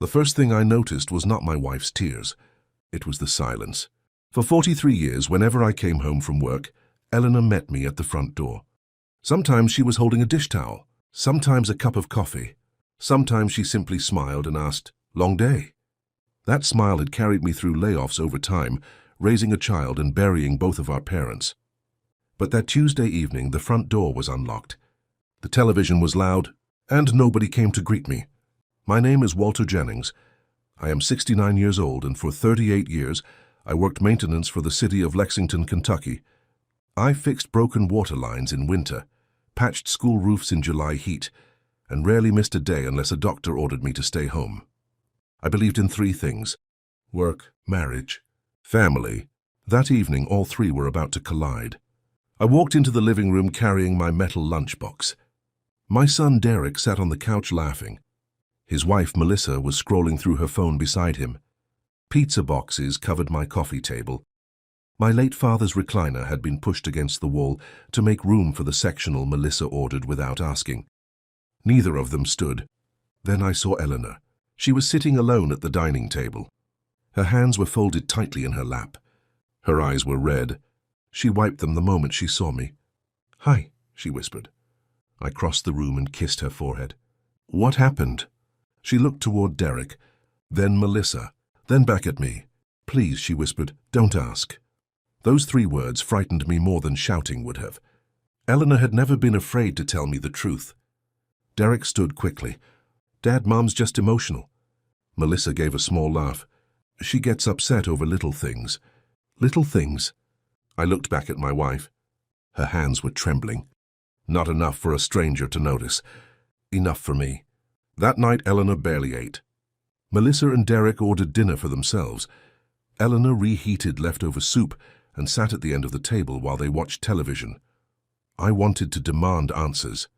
The first thing I noticed was not my wife's tears. It was the silence. For 43 years, whenever I came home from work, Eleanor met me at the front door. Sometimes she was holding a dish towel, sometimes a cup of coffee. Sometimes she simply smiled and asked, "Long day?" That smile had carried me through layoffs over time, raising a child and burying both of our parents. But that Tuesday evening, the front door was unlocked. The television was loud, and nobody came to greet me. My name is Walter Jennings. I am 69 years old, and for 38 years, I worked maintenance for the city of Lexington, Kentucky. I fixed broken water lines in winter, patched school roofs in July heat, and rarely missed a day unless a doctor ordered me to stay home. I believed in three things: work, marriage, family. That evening, all three were about to collide. I walked into the living room carrying my metal lunchbox. My son Derek sat on the couch laughing. His wife Melissa was scrolling through her phone beside him. Pizza boxes covered my coffee table. My late father's recliner had been pushed against the wall to make room for the sectional Melissa ordered without asking. Neither of them stood. Then I saw Eleanor. She was sitting alone at the dining table. Her hands were folded tightly in her lap. Her eyes were red. She wiped them the moment she saw me. "Hi," she whispered. I crossed the room and kissed her forehead. "What happened?" She looked toward Derek, then Melissa, then back at me. "Please," she whispered, "don't ask." Those three words frightened me more than shouting would have. Eleanor had never been afraid to tell me the truth. Derek stood quickly. "Dad, Mom's just emotional." Melissa gave a small laugh. "She gets upset over little things." "Little things?" I looked back at my wife. Her hands were trembling. Not enough for a stranger to notice. Enough for me. That night, Eleanor barely ate. Melissa and Derek ordered dinner for themselves. Eleanor reheated leftover soup and sat at the end of the table while they watched television. I wanted to demand answers.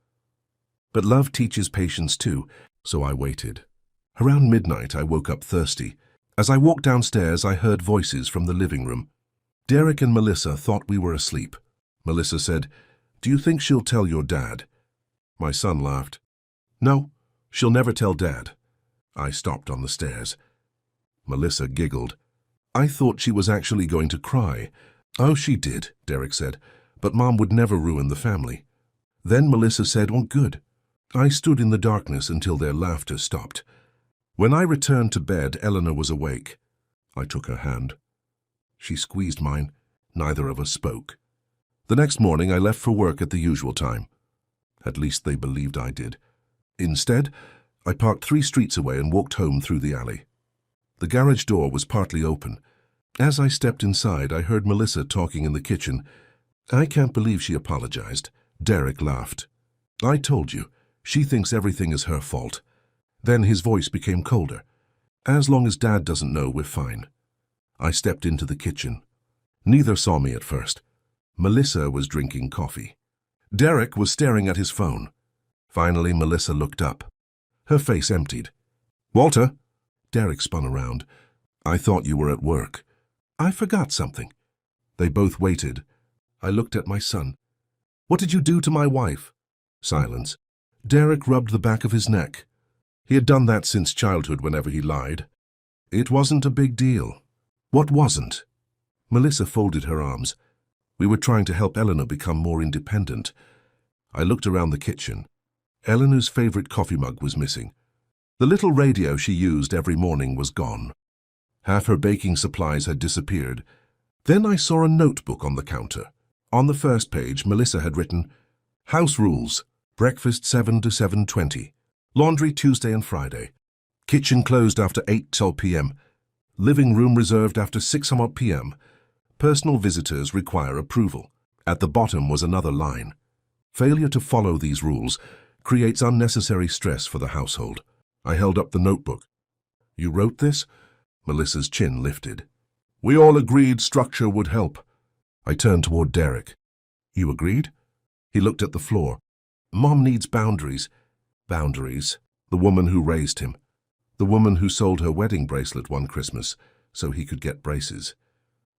But love teaches patience too, so I waited. Around midnight, I woke up thirsty. As I walked downstairs, I heard voices from the living room. Derek and Melissa thought we were asleep. Melissa said, "Do you think she'll tell your dad?" My son laughed. "No, she'll never tell Dad." I stopped on the stairs. Melissa giggled. I thought she was actually going to cry. "Oh, she did," Derek said, "but Mom would never ruin the family." Then Melissa said, "Oh, good." I stood in the darkness until their laughter stopped. When I returned to bed, Eleanor was awake. I took her hand. She squeezed mine. Neither of us spoke. The next morning, I left for work at the usual time. At least they believed I did. Instead, I parked 3 streets away and walked home through the alley. The garage door was partly open. As I stepped inside, I heard Melissa talking in the kitchen. "I can't believe she apologized." Derek laughed. "I told you, she thinks everything is her fault." Then his voice became colder. "As long as Dad doesn't know, we're fine." I stepped into the kitchen. Neither saw me at first. Melissa was drinking coffee. Derek was staring at his phone. Finally, Melissa looked up. Her face emptied. "Walter?" Derek spun around. "I thought you were at work." "I forgot something." They both waited. I looked at my son. "What did you do to my wife?" Silence. Derek rubbed the back of his neck. He had done that since childhood whenever he lied. "It wasn't a big deal." "What wasn't?" Melissa folded her arms. "We were trying to help Eleanor become more independent." I looked around the kitchen. Eleanor's favorite coffee mug was missing. The little radio she used every morning was gone. Half her baking supplies had disappeared. Then I saw a notebook on the counter. On the first page, Melissa had written, "House rules, breakfast 7 to 7:20, laundry Tuesday and Friday, kitchen closed after 8 p.m., living room reserved after 6 p.m., personal visitors require approval." At the bottom was another line. "Failure to follow these rules creates unnecessary stress for the household." I held up the notebook. "You wrote this?" Melissa's chin lifted. "We all agreed structure would help." I turned toward Derek. "You agreed?" He looked at the floor. "Mom needs boundaries." Boundaries. The woman who raised him. The woman who sold her wedding bracelet one Christmas so he could get braces.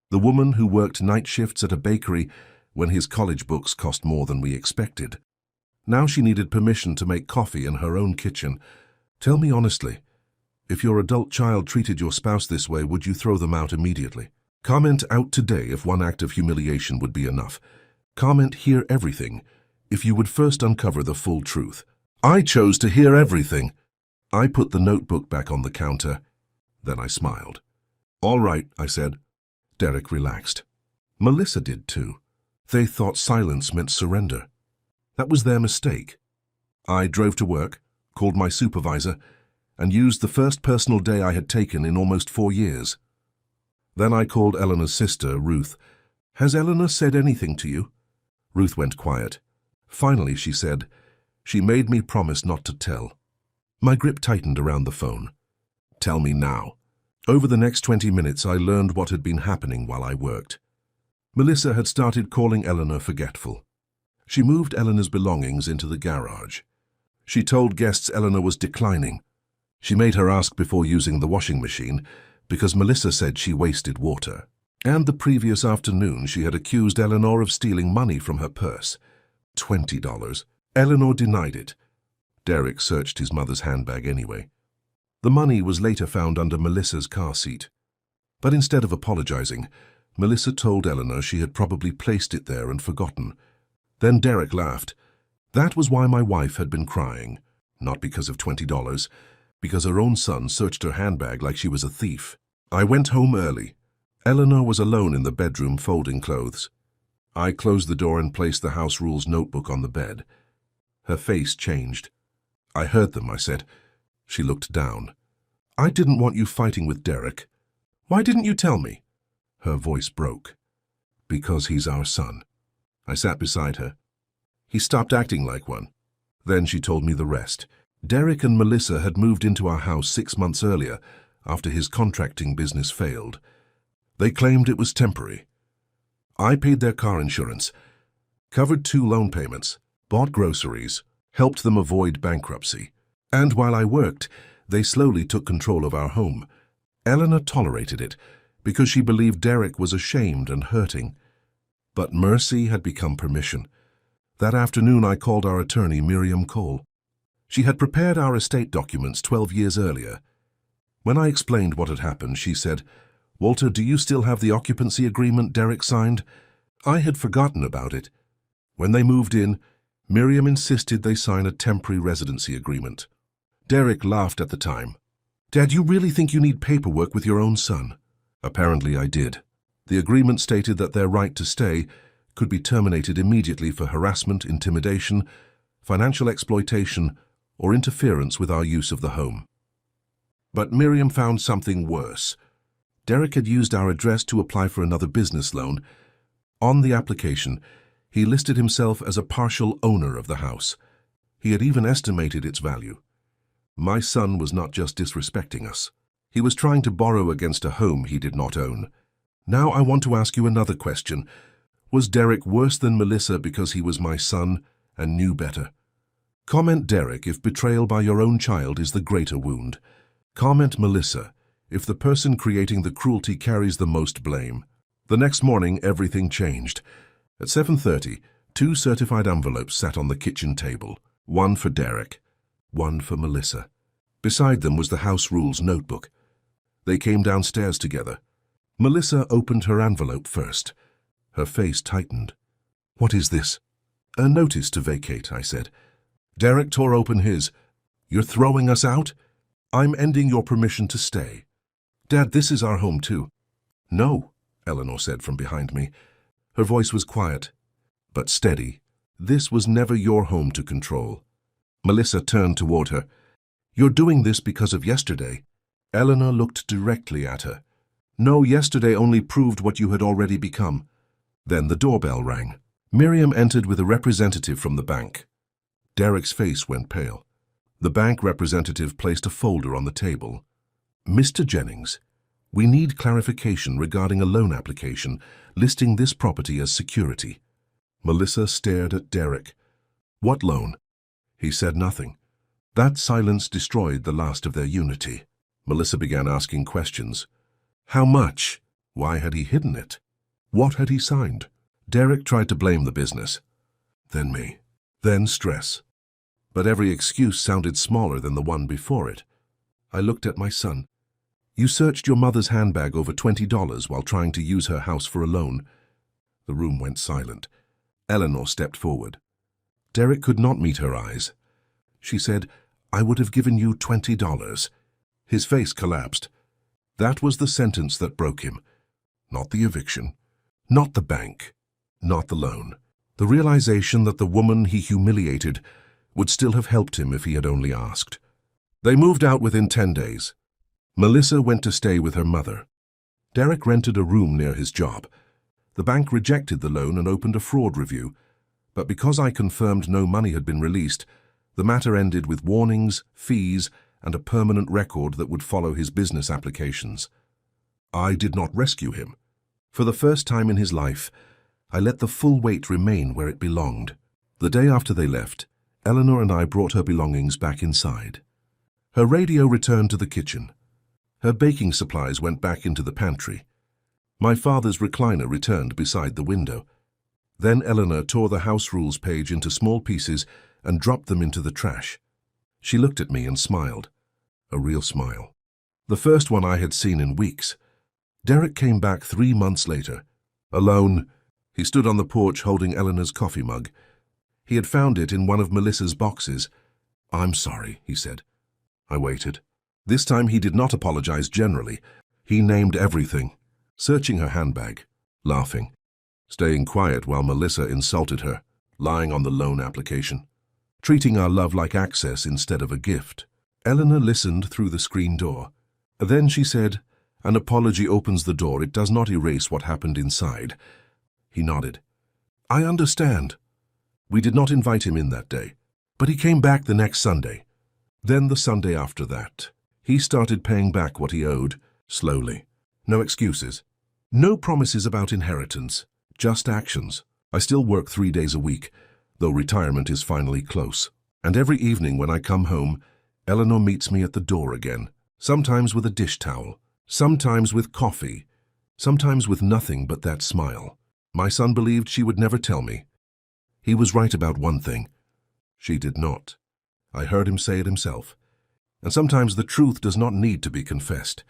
The woman who worked night shifts at a bakery when his college books cost more than we expected. Now she needed permission to make coffee in her own kitchen. Tell me honestly, If your adult child treated your spouse this way, would you throw them out immediately? Comment out today if one act of humiliation would be enough. Comment hear everything if you would first uncover the full truth. I chose to hear everything. I put the notebook back on the counter. Then I smiled. All right, I said. Derek relaxed. Melissa did too. They thought silence meant surrender. That was their mistake. I drove to work, called my supervisor, and used the first personal day I had taken in almost 4 years. Then I called Eleanor's sister, Ruth. Has Eleanor said anything to you? Ruth went quiet. Finally, she said, she made me promise not to tell. My grip tightened around the phone. Tell me now. Over the next 20 minutes, I learned what had been happening while I worked. Melissa had started calling Eleanor forgetful. She moved Eleanor's belongings into the garage. She told guests Eleanor was declining. She made her ask before using the washing machine because Melissa said she wasted water. And the previous afternoon she had accused Eleanor of stealing money from her purse. $20. Eleanor denied it. Derek searched his mother's handbag anyway. The money was later found under Melissa's car seat. But instead of apologizing, Melissa told Eleanor she had probably placed it there and forgotten. Then Derek laughed. That was why my wife had been crying. Not because of $20, because her own son searched her handbag like she was a thief. I went home early. Eleanor was alone in the bedroom folding clothes. I closed the door and placed the house rules notebook on the bed. Her face changed. I heard them, I said. She looked down. I didn't want you fighting with Derek. Why didn't you tell me? Her voice broke. Because he's our son. I sat beside her. He stopped acting like one. Then she told me the rest. Derek and Melissa had moved into our house 6 months earlier, after his contracting business failed. They claimed it was temporary. I paid their car insurance, covered 2 loan payments, bought groceries, helped them avoid bankruptcy. And while I worked, they slowly took control of our home. Eleanor tolerated it because she believed Derek was ashamed and hurting. But mercy had become permission. That afternoon I called our attorney, Miriam Cole. She had prepared our estate documents 12 years earlier. When I explained what had happened, she said, Walter, do you still have the occupancy agreement Derek signed? I had forgotten about it. When they moved in, Miriam insisted they sign a temporary residency agreement. Derek laughed at the time. Dad, you really think you need paperwork with your own son? Apparently I did. The agreement stated that their right to stay could be terminated immediately for harassment, intimidation, financial exploitation, or interference with our use of the home. But Miriam found something worse. Derek had used our address to apply for another business loan. On the application, he listed himself as a partial owner of the house. He had even estimated its value. My son was not just disrespecting us. He was trying to borrow against a home he did not own. Now I want to ask you another question. Was Derek worse than Melissa because he was my son and knew better? Comment Derek if betrayal by your own child is the greater wound. Comment Melissa if the person creating the cruelty carries the most blame. The next morning, everything changed. At 7:30, 2 certified envelopes sat on the kitchen table, one for Derek, one for Melissa. Beside them was the house rules notebook. They came downstairs together. Melissa opened her envelope first. Her face tightened. What is this? A notice to vacate, I said. Derek tore open his. You're throwing us out? I'm ending your permission to stay. Dad, this is our home too. No, Eleanor said from behind me. Her voice was quiet, but steady. This was never your home to control. Melissa turned toward her. You're doing this because of yesterday. Eleanor looked directly at her. No, yesterday only proved what you had already become. Then the doorbell rang. Miriam entered with a representative from the bank. Derek's face went pale. The bank representative placed a folder on the table. Mr. Jennings, we need clarification regarding a loan application listing this property as security. Melissa stared at Derek. What loan? He said nothing. That silence destroyed the last of their unity. Melissa began asking questions. How much? Why had he hidden it? What had he signed? Derek tried to blame the business. Then me. Then stress. But every excuse sounded smaller than the one before it. I looked at my son. You searched your mother's handbag over $20 while trying to use her house for a loan. The room went silent. Eleanor stepped forward. Derek could not meet her eyes. She said, I would have given you $20. His face collapsed. That was the sentence that broke him. Not the eviction, not the bank, not the loan. The realization that the woman he humiliated would still have helped him if he had only asked. They moved out within 10 days. Melissa went to stay with her mother. Derek rented a room near his job. The bank rejected the loan and opened a fraud review, but because I confirmed no money had been released, the matter ended with warnings, fees, and a permanent record that would follow his business applications. I did not rescue him. For the first time in his life, I let the full weight remain where it belonged. The day after they left, Eleanor and I brought her belongings back inside. Her radio returned to the kitchen. Her baking supplies went back into the pantry. My father's recliner returned beside the window. Then Eleanor tore the house rules page into small pieces and dropped them into the trash. She looked at me and smiled. A real smile. The first one I had seen in weeks. Derek came back 3 months later. Alone, he stood on the porch holding Eleanor's coffee mug. He had found it in one of Melissa's boxes. I'm sorry, he said. I waited. This time he did not apologize generally. He named everything. Searching her handbag, laughing, staying quiet while Melissa insulted her, lying on the loan application, treating our love like access instead of a gift. Eleanor listened through the screen door. Then she said, An apology opens the door. It does not erase what happened inside. He nodded. I understand. We did not invite him in that day, but he came back the next Sunday. Then the Sunday after that, he started paying back what he owed, slowly. No excuses. No promises about inheritance, just actions. I still work 3 days a week, though retirement is finally close. And every evening when I come home, Eleanor meets me at the door again, sometimes with a dish towel, sometimes with coffee, sometimes with nothing but that smile. My son believed she would never tell me. He was right about one thing. She did not. I heard him say it himself. And sometimes the truth does not need to be confessed.